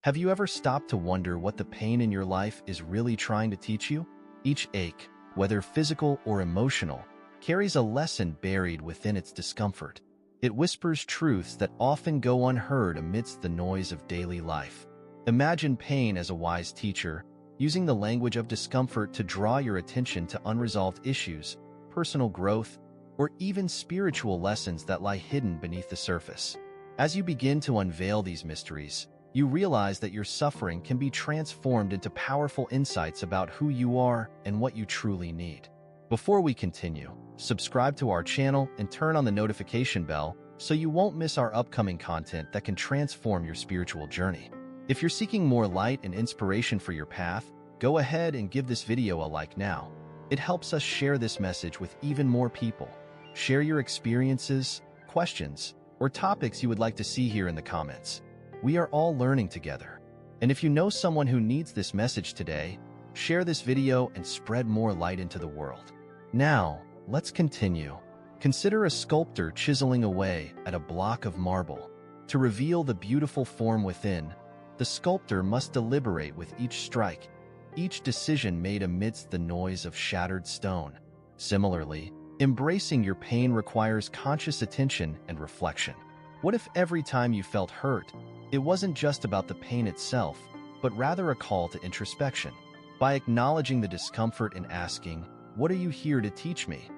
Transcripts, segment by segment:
Have you ever stopped to wonder what the pain in your life is really trying to teach you? Each ache, whether physical or emotional, carries a lesson buried within its discomfort. It whispers truths that often go unheard amidst the noise of daily life. Imagine pain as a wise teacher, using the language of discomfort to draw your attention to unresolved issues, personal growth, or even spiritual lessons that lie hidden beneath the surface. As you begin to unveil these mysteries, you realize that your suffering can be transformed into powerful insights about who you are and what you truly need. Before we continue, subscribe to our channel and turn on the notification bell so you won't miss our upcoming content that can transform your spiritual journey. If you're seeking more light and inspiration for your path, go ahead and give this video a like now. It helps us share this message with even more people. Share your experiences, questions, or topics you would like to see here in the comments. We are all learning together. And if you know someone who needs this message today, share this video and spread more light into the world. Now, let's continue. Consider a sculptor chiseling away at a block of marble. To reveal the beautiful form within, the sculptor must deliberate with each strike, each decision made amidst the noise of shattered stone. Similarly, embracing your pain requires conscious attention and reflection. What if every time you felt hurt, it wasn't just about the pain itself, but rather a call to introspection? By acknowledging the discomfort and asking, "What are you here to teach me?"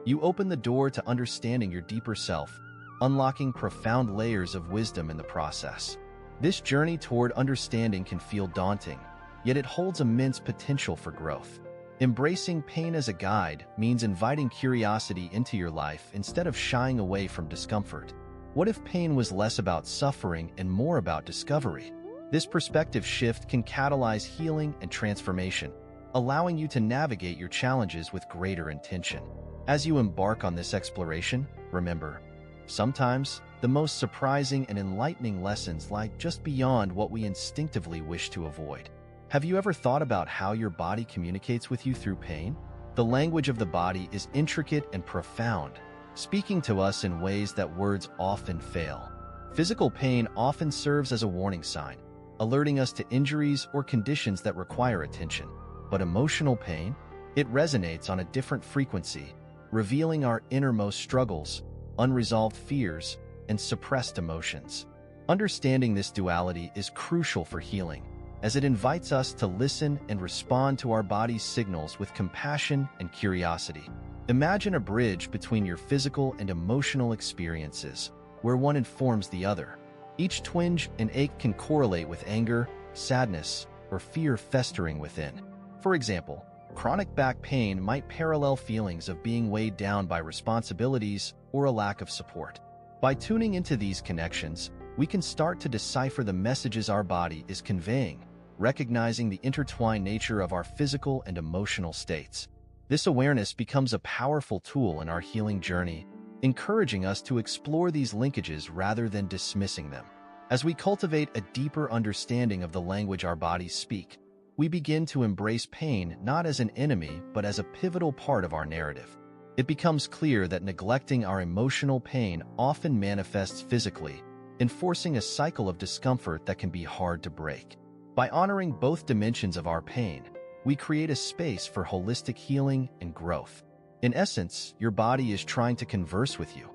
you open the door to understanding your deeper self, unlocking profound layers of wisdom in the process. This journey toward understanding can feel daunting, yet it holds immense potential for growth. Embracing pain as a guide means inviting curiosity into your life instead of shying away from discomfort. What if pain was less about suffering and more about discovery? This perspective shift can catalyze healing and transformation, allowing you to navigate your challenges with greater intention. As you embark on this exploration, remember, sometimes the most surprising and enlightening lessons lie just beyond what we instinctively wish to avoid. Have you ever thought about how your body communicates with you through pain? The language of the body is intricate and profound, speaking to us in ways that words often fail. Physical pain often serves as a warning sign, alerting us to injuries or conditions that require attention. But emotional pain? It resonates on a different frequency, revealing our innermost struggles, unresolved fears, and suppressed emotions. Understanding this duality is crucial for healing, as it invites us to listen and respond to our body's signals with compassion and curiosity. Imagine a bridge between your physical and emotional experiences, where one informs the other. Each twinge and ache can correlate with anger, sadness, or fear festering within. For example, chronic back pain might parallel feelings of being weighed down by responsibilities or a lack of support. By tuning into these connections, we can start to decipher the messages our body is conveying, recognizing the intertwined nature of our physical and emotional states. This awareness becomes a powerful tool in our healing journey, encouraging us to explore these linkages rather than dismissing them. As we cultivate a deeper understanding of the language our bodies speak, we begin to embrace pain not as an enemy but as a pivotal part of our narrative. It becomes clear that neglecting our emotional pain often manifests physically, enforcing a cycle of discomfort that can be hard to break. By honoring both dimensions of our pain, we create a space for holistic healing and growth. In essence, your body is trying to converse with you.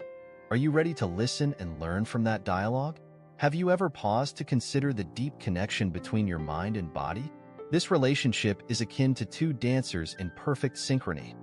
Are you ready to listen and learn from that dialogue? Have you ever paused to consider the deep connection between your mind and body? This relationship is akin to two dancers in perfect synchrony.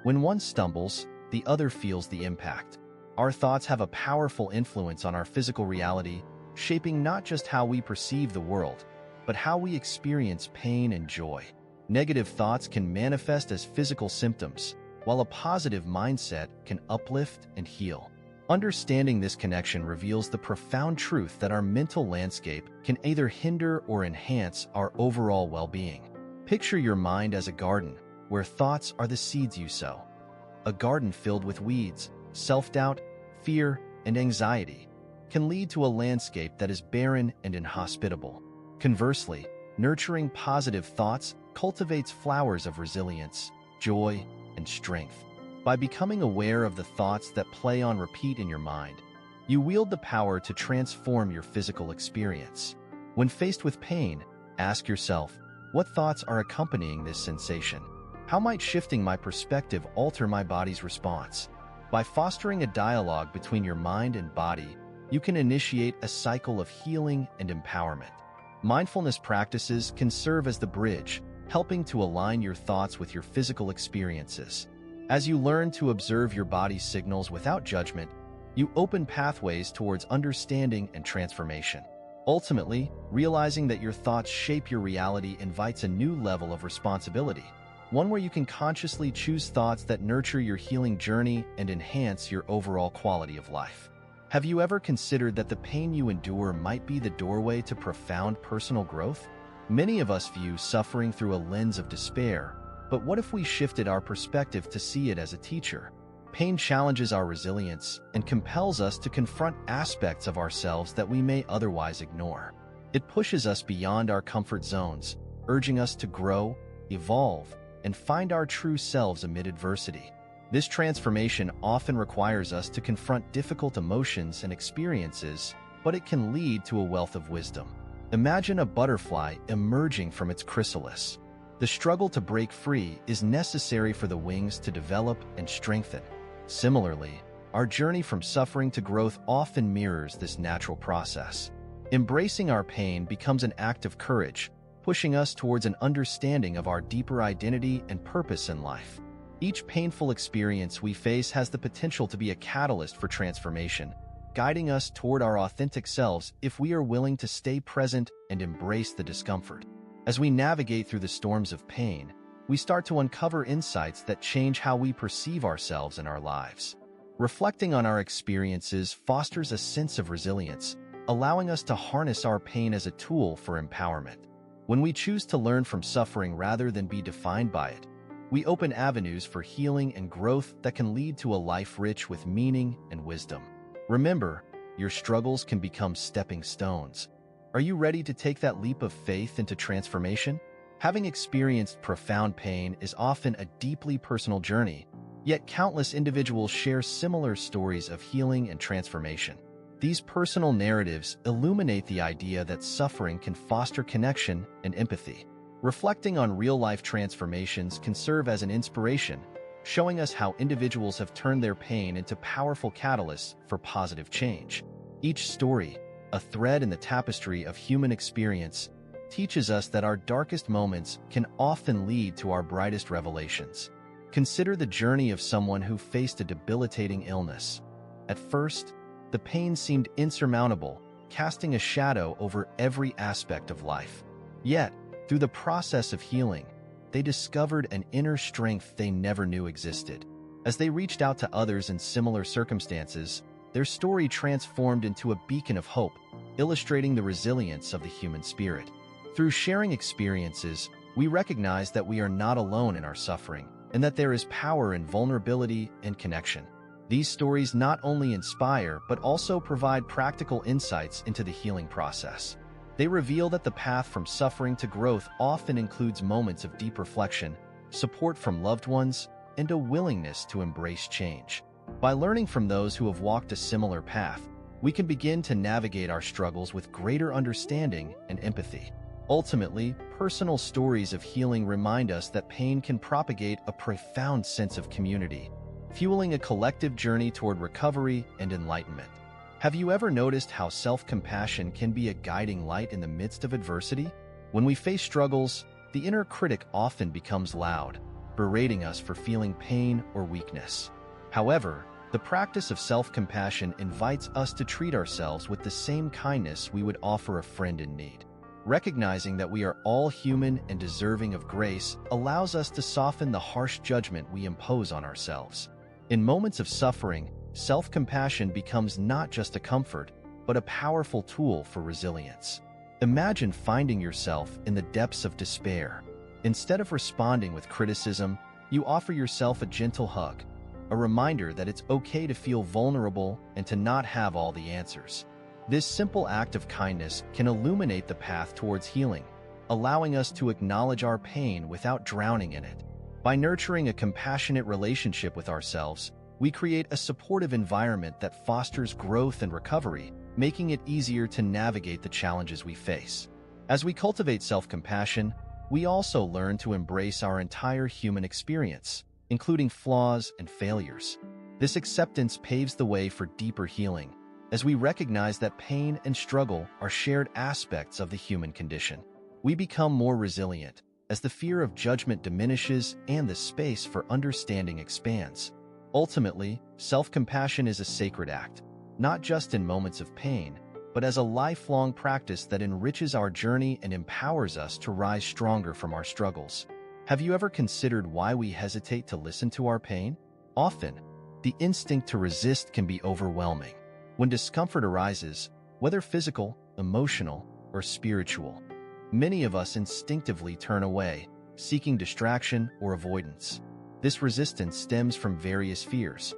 When one stumbles, the other feels the impact. Our thoughts have a powerful influence on our physical reality, shaping not just how we perceive the world, but how we experience pain and joy. Negative thoughts can manifest as physical symptoms, while a positive mindset can uplift and heal. Understanding this connection reveals the profound truth that our mental landscape can either hinder or enhance our overall well-being. Picture your mind as a garden, where thoughts are the seeds you sow. A garden filled with weeds, self-doubt, fear, and anxiety can lead to a landscape that is barren and inhospitable. Conversely, nurturing positive thoughts cultivates flowers of resilience, joy, and strength. By becoming aware of the thoughts that play on repeat in your mind, you wield the power to transform your physical experience. When faced with pain, ask yourself, what thoughts are accompanying this sensation? How might shifting my perspective alter my body's response? By fostering a dialogue between your mind and body, you can initiate a cycle of healing and empowerment. Mindfulness practices can serve as the bridge, helping to align your thoughts with your physical experiences. As you learn to observe your body's signals without judgment, you open pathways towards understanding and transformation. Ultimately, realizing that your thoughts shape your reality invites a new level of responsibility, one where you can consciously choose thoughts that nurture your healing journey and enhance your overall quality of life. Have you ever considered that the pain you endure might be the doorway to profound personal growth? Many of us view suffering through a lens of despair, but what if we shifted our perspective to see it as a teacher? Pain challenges our resilience and compels us to confront aspects of ourselves that we may otherwise ignore. It pushes us beyond our comfort zones, urging us to grow, evolve, and find our true selves amid adversity. This transformation often requires us to confront difficult emotions and experiences, but it can lead to a wealth of wisdom. Imagine a butterfly emerging from its chrysalis. The struggle to break free is necessary for the wings to develop and strengthen. Similarly, our journey from suffering to growth often mirrors this natural process. Embracing our pain becomes an act of courage, pushing us towards an understanding of our deeper identity and purpose in life. Each painful experience we face has the potential to be a catalyst for transformation, guiding us toward our authentic selves if we are willing to stay present and embrace the discomfort. As we navigate through the storms of pain, we start to uncover insights that change how we perceive ourselves and our lives. Reflecting on our experiences fosters a sense of resilience, allowing us to harness our pain as a tool for empowerment. When we choose to learn from suffering rather than be defined by it, we open avenues for healing and growth that can lead to a life rich with meaning and wisdom. Remember, your struggles can become stepping stones. Are you ready to take that leap of faith into transformation? Having experienced profound pain is often a deeply personal journey, yet countless individuals share similar stories of healing and transformation. These personal narratives illuminate the idea that suffering can foster connection and empathy. Reflecting on real-life transformations can serve as an inspiration, showing us how individuals have turned their pain into powerful catalysts for positive change. Each story, a thread in the tapestry of human experience, teaches us that our darkest moments can often lead to our brightest revelations. Consider the journey of someone who faced a debilitating illness. At first, the pain seemed insurmountable, casting a shadow over every aspect of life. Yet, through the process of healing, they discovered an inner strength they never knew existed. As they reached out to others in similar circumstances, their story transformed into a beacon of hope, illustrating the resilience of the human spirit. Through sharing experiences, we recognize that we are not alone in our suffering, and that there is power in vulnerability and connection. These stories not only inspire, but also provide practical insights into the healing process. They reveal that the path from suffering to growth often includes moments of deep reflection, support from loved ones, and a willingness to embrace change. By learning from those who have walked a similar path, we can begin to navigate our struggles with greater understanding and empathy. Ultimately, personal stories of healing remind us that pain can propagate a profound sense of community, fueling a collective journey toward recovery and enlightenment. Have you ever noticed how self-compassion can be a guiding light in the midst of adversity? When we face struggles, the inner critic often becomes loud, berating us for feeling pain or weakness. However, the practice of self-compassion invites us to treat ourselves with the same kindness we would offer a friend in need. Recognizing that we are all human and deserving of grace allows us to soften the harsh judgment we impose on ourselves. In moments of suffering, self-compassion becomes not just a comfort, but a powerful tool for resilience. Imagine finding yourself in the depths of despair. Instead of responding with criticism, you offer yourself a gentle hug, a reminder that it's okay to feel vulnerable and to not have all the answers. This simple act of kindness can illuminate the path towards healing, allowing us to acknowledge our pain without drowning in it. By nurturing a compassionate relationship with ourselves, we create a supportive environment that fosters growth and recovery, making it easier to navigate the challenges we face. As we cultivate self-compassion, we also learn to embrace our entire human experience, including flaws and failures. This acceptance paves the way for deeper healing, as we recognize that pain and struggle are shared aspects of the human condition. We become more resilient, as the fear of judgment diminishes and the space for understanding expands. Ultimately, self-compassion is a sacred act, not just in moments of pain, but as a lifelong practice that enriches our journey and empowers us to rise stronger from our struggles. Have you ever considered why we hesitate to listen to our pain? Often, the instinct to resist can be overwhelming. When discomfort arises, whether physical, emotional, or spiritual, many of us instinctively turn away, seeking distraction or avoidance. This resistance stems from various fears: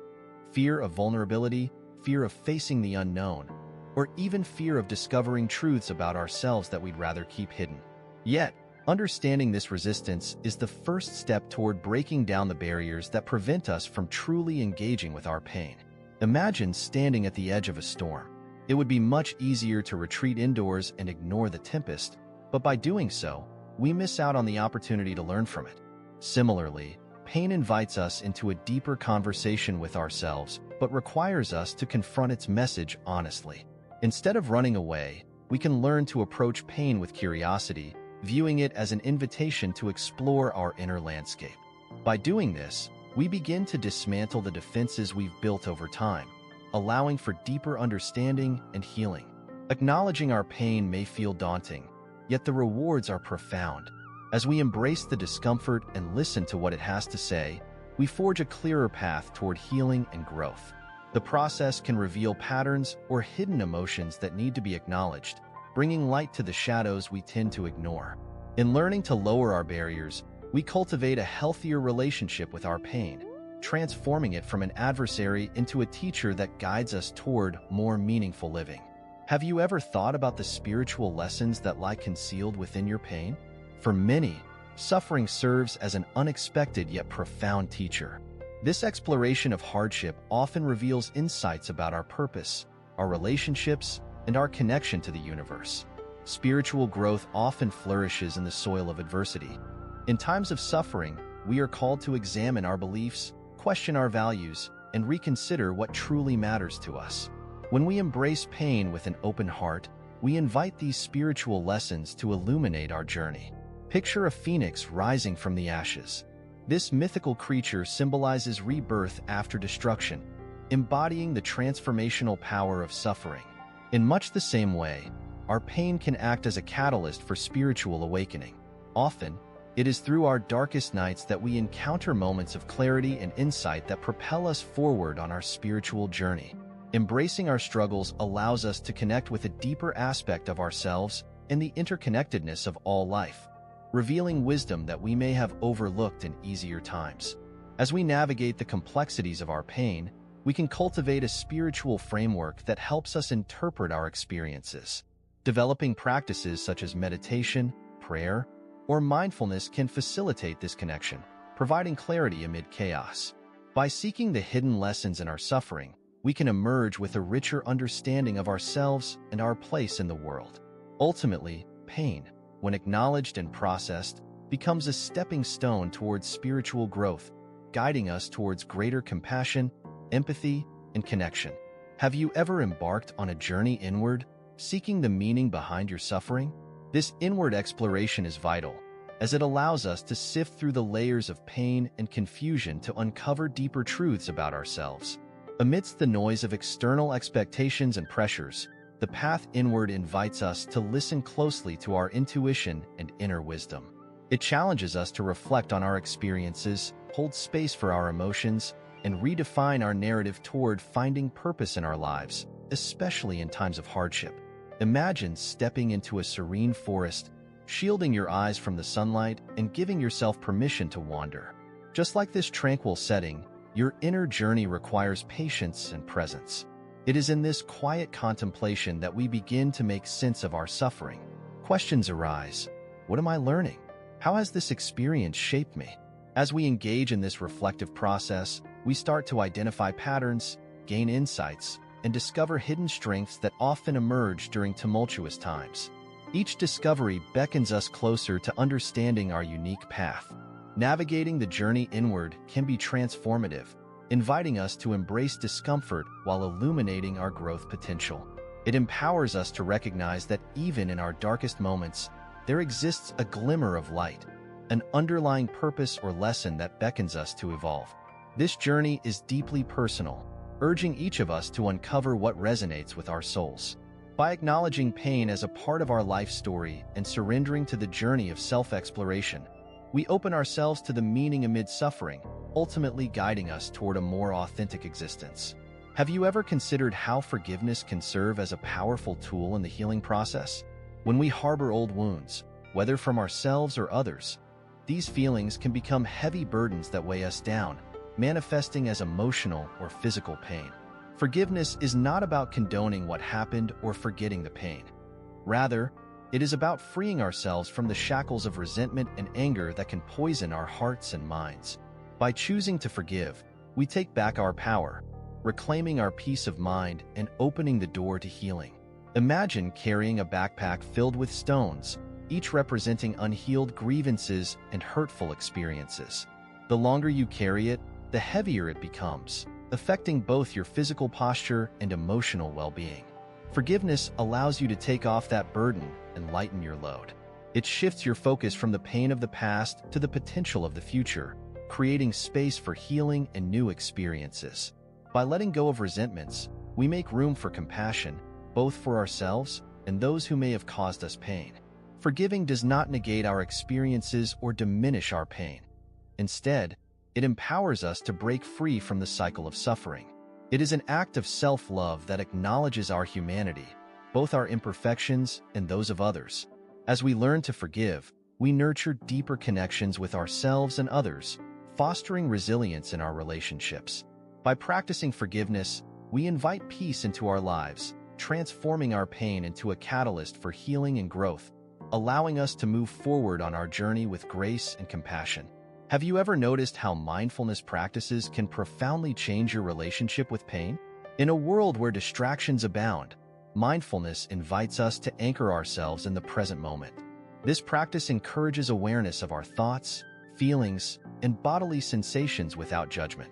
fear of vulnerability, fear of facing the unknown, or even fear of discovering truths about ourselves that we'd rather keep hidden. Yet, understanding this resistance is the first step toward breaking down the barriers that prevent us from truly engaging with our pain. Imagine standing at the edge of a storm. It would be much easier to retreat indoors and ignore the tempest, but by doing so, we miss out on the opportunity to learn from it. Similarly, pain invites us into a deeper conversation with ourselves, but requires us to confront its message honestly. Instead of running away, we can learn to approach pain with curiosity, viewing it as an invitation to explore our inner landscape. By doing this, we begin to dismantle the defenses we've built over time, allowing for deeper understanding and healing. Acknowledging our pain may feel daunting, yet the rewards are profound. As we embrace the discomfort and listen to what it has to say, we forge a clearer path toward healing and growth. The process can reveal patterns or hidden emotions that need to be acknowledged, bringing light to the shadows we tend to ignore. In learning to lower our barriers, we cultivate a healthier relationship with our pain, transforming it from an adversary into a teacher that guides us toward more meaningful living. Have you ever thought about the spiritual lessons that lie concealed within your pain? For many, suffering serves as an unexpected yet profound teacher. This exploration of hardship often reveals insights about our purpose, our relationships, and our connection to the universe. Spiritual growth often flourishes in the soil of adversity. In times of suffering, we are called to examine our beliefs, question our values, and reconsider what truly matters to us. When we embrace pain with an open heart, we invite these spiritual lessons to illuminate our journey. Picture a phoenix rising from the ashes. This mythical creature symbolizes rebirth after destruction, embodying the transformational power of suffering. In much the same way, our pain can act as a catalyst for spiritual awakening. Often, it is through our darkest nights that we encounter moments of clarity and insight that propel us forward on our spiritual journey. Embracing our struggles allows us to connect with a deeper aspect of ourselves and the interconnectedness of all life, revealing wisdom that we may have overlooked in easier times. As we navigate the complexities of our pain, we can cultivate a spiritual framework that helps us interpret our experiences. Developing practices such as meditation, prayer, or mindfulness can facilitate this connection, providing clarity amid chaos. By seeking the hidden lessons in our suffering, we can emerge with a richer understanding of ourselves and our place in the world. Ultimately, pain, when acknowledged and processed, becomes a stepping stone towards spiritual growth, guiding us towards greater compassion, empathy, and connection. Have you ever embarked on a journey inward, seeking the meaning behind your suffering? This inward exploration is vital, as it allows us to sift through the layers of pain and confusion to uncover deeper truths about ourselves. Amidst the noise of external expectations and pressures, the path inward invites us to listen closely to our intuition and inner wisdom. It challenges us to reflect on our experiences, hold space for our emotions, and redefine our narrative toward finding purpose in our lives, especially in times of hardship. Imagine stepping into a serene forest, shielding your eyes from the sunlight and giving yourself permission to wander. Just like this tranquil setting, your inner journey requires patience and presence. It is in this quiet contemplation that we begin to make sense of our suffering. Questions arise. What am I learning? How has this experience shaped me? As we engage in this reflective process, we start to identify patterns, gain insights, and discover hidden strengths that often emerge during tumultuous times. Each discovery beckons us closer to understanding our unique path. Navigating the journey inward can be transformative, inviting us to embrace discomfort while illuminating our growth potential. It empowers us to recognize that even in our darkest moments, there exists a glimmer of light, an underlying purpose or lesson that beckons us to evolve. This journey is deeply personal, urging each of us to uncover what resonates with our souls. By acknowledging pain as a part of our life story and surrendering to the journey of self-exploration, we open ourselves to the meaning amid suffering, ultimately guiding us toward a more authentic existence. Have you ever considered how forgiveness can serve as a powerful tool in the healing process? When we harbor old wounds, whether from ourselves or others, these feelings can become heavy burdens that weigh us down, manifesting as emotional or physical pain. Forgiveness is not about condoning what happened or forgetting the pain. Rather, it is about freeing ourselves from the shackles of resentment and anger that can poison our hearts and minds. By choosing to forgive, we take back our power, reclaiming our peace of mind and opening the door to healing. Imagine carrying a backpack filled with stones, each representing unhealed grievances and hurtful experiences. The longer you carry it, the heavier it becomes, affecting both your physical posture and emotional well-being. Forgiveness allows you to take off that burden and lighten your load. It shifts your focus from the pain of the past to the potential of the future, creating space for healing and new experiences. By letting go of resentments, we make room for compassion, both for ourselves and those who may have caused us pain. Forgiving does not negate our experiences or diminish our pain. Instead, it empowers us to break free from the cycle of suffering. It is an act of self-love that acknowledges our humanity, both our imperfections and those of others. As we learn to forgive, we nurture deeper connections with ourselves and others, fostering resilience in our relationships. By practicing forgiveness, we invite peace into our lives, transforming our pain into a catalyst for healing and growth, allowing us to move forward on our journey with grace and compassion. Have you ever noticed how mindfulness practices can profoundly change your relationship with pain? In a world where distractions abound, mindfulness invites us to anchor ourselves in the present moment. This practice encourages awareness of our thoughts, feelings, and bodily sensations without judgment.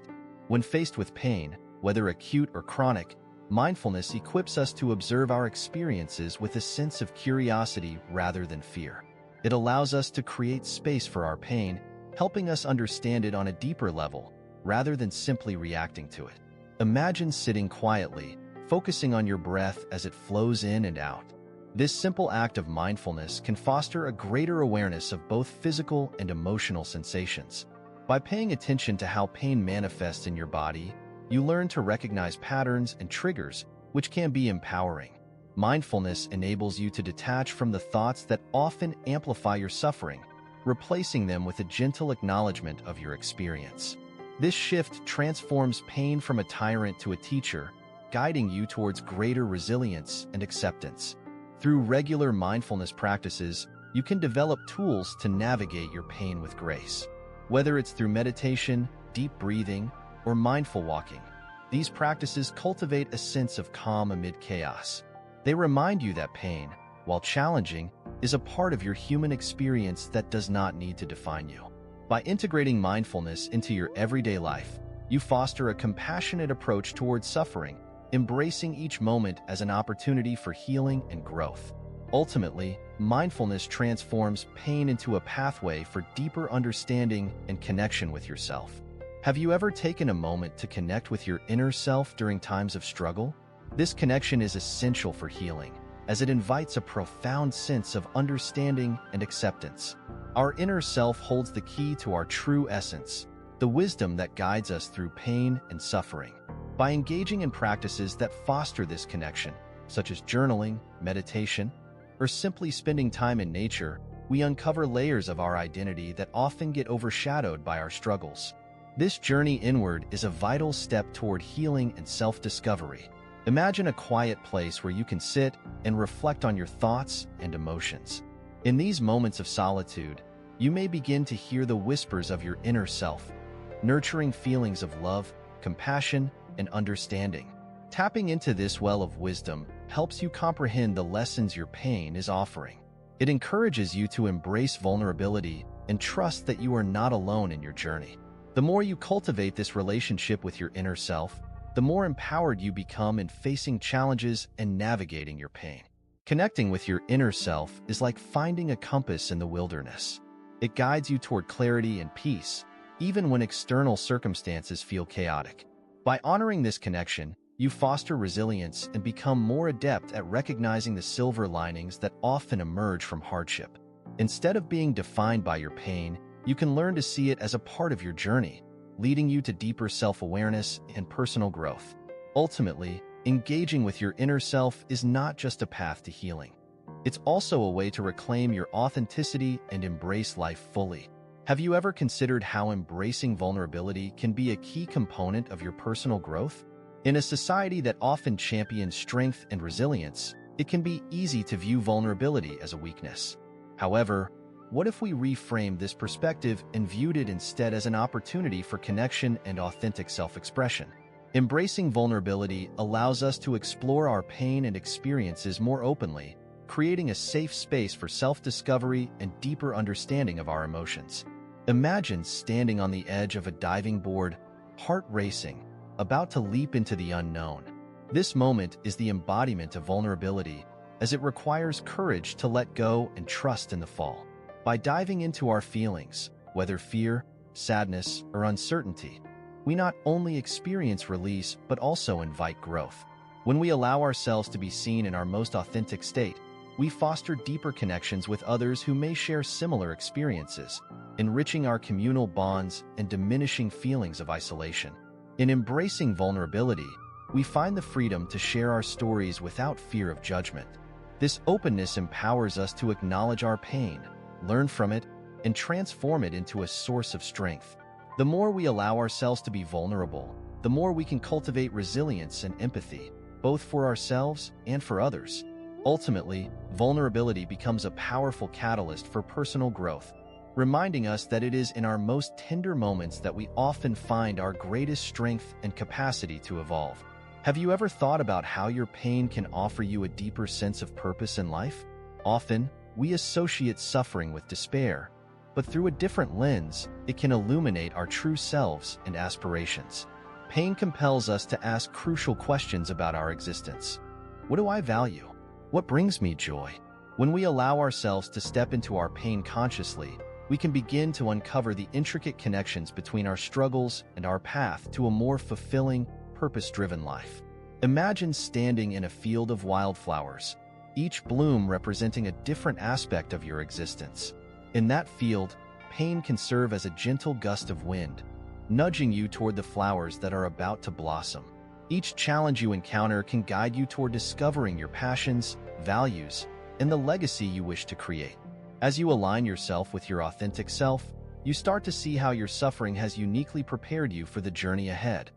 When faced with pain, whether acute or chronic, mindfulness equips us to observe our experiences with a sense of curiosity rather than fear. It allows us to create space for our pain, helping us understand it on a deeper level, rather than simply reacting to it. Imagine sitting quietly, focusing on your breath as it flows in and out. This simple act of mindfulness can foster a greater awareness of both physical and emotional sensations. By paying attention to how pain manifests in your body, you learn to recognize patterns and triggers, which can be empowering. Mindfulness enables you to detach from the thoughts that often amplify your suffering, replacing them with a gentle acknowledgement of your experience. This shift transforms pain from a tyrant to a teacher, guiding you towards greater resilience and acceptance. Through regular mindfulness practices, you can develop tools to navigate your pain with grace. Whether it's through meditation, deep breathing, or mindful walking, these practices cultivate a sense of calm amid chaos. They remind you that pain, while challenging, is a part of your human experience that does not need to define you. By integrating mindfulness into your everyday life, you foster a compassionate approach towards suffering, embracing each moment as an opportunity for healing and growth. Ultimately, mindfulness transforms pain into a pathway for deeper understanding and connection with yourself. Have you ever taken a moment to connect with your inner self during times of struggle? This connection is essential for healing, as it invites a profound sense of understanding and acceptance. Our inner self holds the key to our true essence, the wisdom that guides us through pain and suffering. By engaging in practices that foster this connection, such as journaling, meditation, or simply spending time in nature, we uncover layers of our identity that often get overshadowed by our struggles. This journey inward is a vital step toward healing and self-discovery. Imagine a quiet place where you can sit and reflect on your thoughts and emotions. In these moments of solitude, you may begin to hear the whispers of your inner self, nurturing feelings of love, compassion, and understanding. Tapping into this well of wisdom helps you comprehend the lessons your pain is offering. It encourages you to embrace vulnerability and trust that you are not alone in your journey. The more you cultivate this relationship with your inner self, the more empowered you become in facing challenges and navigating your pain. Connecting with your inner self is like finding a compass in the wilderness. It guides you toward clarity and peace, even when external circumstances feel chaotic. By honoring this connection, you foster resilience and become more adept at recognizing the silver linings that often emerge from hardship. Instead of being defined by your pain, you can learn to see it as a part of your journey, leading you to deeper self-awareness and personal growth. Ultimately, engaging with your inner self is not just a path to healing. It's also a way to reclaim your authenticity and embrace life fully. Have you ever considered how embracing vulnerability can be a key component of your personal growth? In a society that often champions strength and resilience, it can be easy to view vulnerability as a weakness. However, what if we reframed this perspective and viewed it instead as an opportunity for connection and authentic self-expression? Embracing vulnerability allows us to explore our pain and experiences more openly, creating a safe space for self-discovery and deeper understanding of our emotions. Imagine standing on the edge of a diving board, heart racing, about to leap into the unknown. This moment is the embodiment of vulnerability, as it requires courage to let go and trust in the fall. By diving into our feelings, whether fear, sadness, or uncertainty, we not only experience release but also invite growth. When we allow ourselves to be seen in our most authentic state, we foster deeper connections with others who may share similar experiences, enriching our communal bonds and diminishing feelings of isolation. In embracing vulnerability, we find the freedom to share our stories without fear of judgment. This openness empowers us to acknowledge our pain, learn from it, and transform it into a source of strength. The more we allow ourselves to be vulnerable, the more we can cultivate resilience and empathy, both for ourselves and for others. Ultimately, vulnerability becomes a powerful catalyst for personal growth, reminding us that it is in our most tender moments that we often find our greatest strength and capacity to evolve. Have you ever thought about how your pain can offer you a deeper sense of purpose in life? Often, we associate suffering with despair, but through a different lens, it can illuminate our true selves and aspirations. Pain compels us to ask crucial questions about our existence. What do I value? What brings me joy? When we allow ourselves to step into our pain consciously, we can begin to uncover the intricate connections between our struggles and our path to a more fulfilling, purpose-driven life. Imagine standing in a field of wildflowers, each bloom representing a different aspect of your existence. In that field, pain can serve as a gentle gust of wind, nudging you toward the flowers that are about to blossom. Each challenge you encounter can guide you toward discovering your passions, values, and the legacy you wish to create. As you align yourself with your authentic self, you start to see how your suffering has uniquely prepared you for the journey ahead,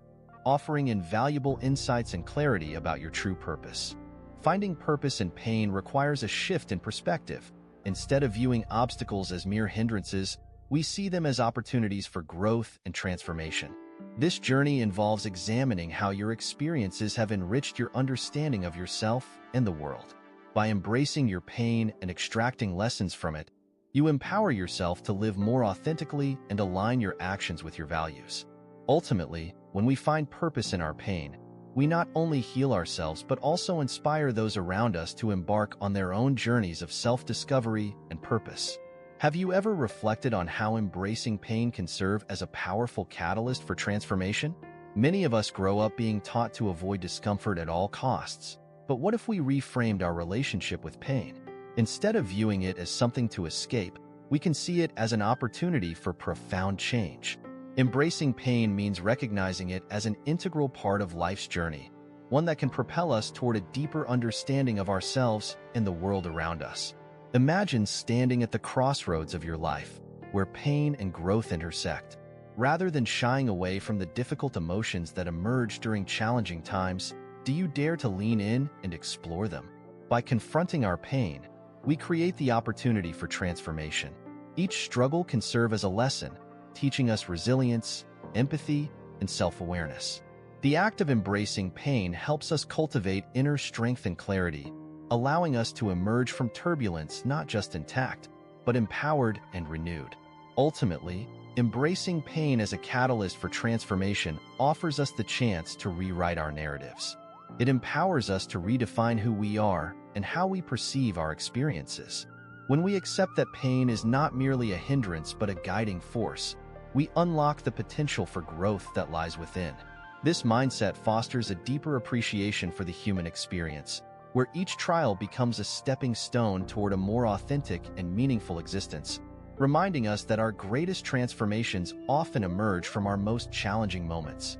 offering invaluable insights and clarity about your true purpose. Finding purpose in pain requires a shift in perspective. Instead of viewing obstacles as mere hindrances, we see them as opportunities for growth and transformation. This journey involves examining how your experiences have enriched your understanding of yourself and the world. By embracing your pain and extracting lessons from it, you empower yourself to live more authentically and align your actions with your values. Ultimately, when we find purpose in our pain, we not only heal ourselves but also inspire those around us to embark on their own journeys of self-discovery and purpose. Have you ever reflected on how embracing pain can serve as a powerful catalyst for transformation? Many of us grow up being taught to avoid discomfort at all costs. But what if we reframed our relationship with pain? Instead of viewing it as something to escape, we can see it as an opportunity for profound change. Embracing pain means recognizing it as an integral part of life's journey, one that can propel us toward a deeper understanding of ourselves and the world around us. Imagine standing at the crossroads of your life, where pain and growth intersect. Rather than shying away from the difficult emotions that emerge during challenging times, do you dare to lean in and explore them? By confronting our pain, we create the opportunity for transformation. Each struggle can serve as a lesson, teaching us resilience, empathy, and self-awareness. The act of embracing pain helps us cultivate inner strength and clarity, allowing us to emerge from turbulence not just intact, but empowered and renewed. Ultimately, embracing pain as a catalyst for transformation offers us the chance to rewrite our narratives. It empowers us to redefine who we are and how we perceive our experiences. When we accept that pain is not merely a hindrance but a guiding force, we unlock the potential for growth that lies within. This mindset fosters a deeper appreciation for the human experience, where each trial becomes a stepping stone toward a more authentic and meaningful existence, reminding us that our greatest transformations often emerge from our most challenging moments.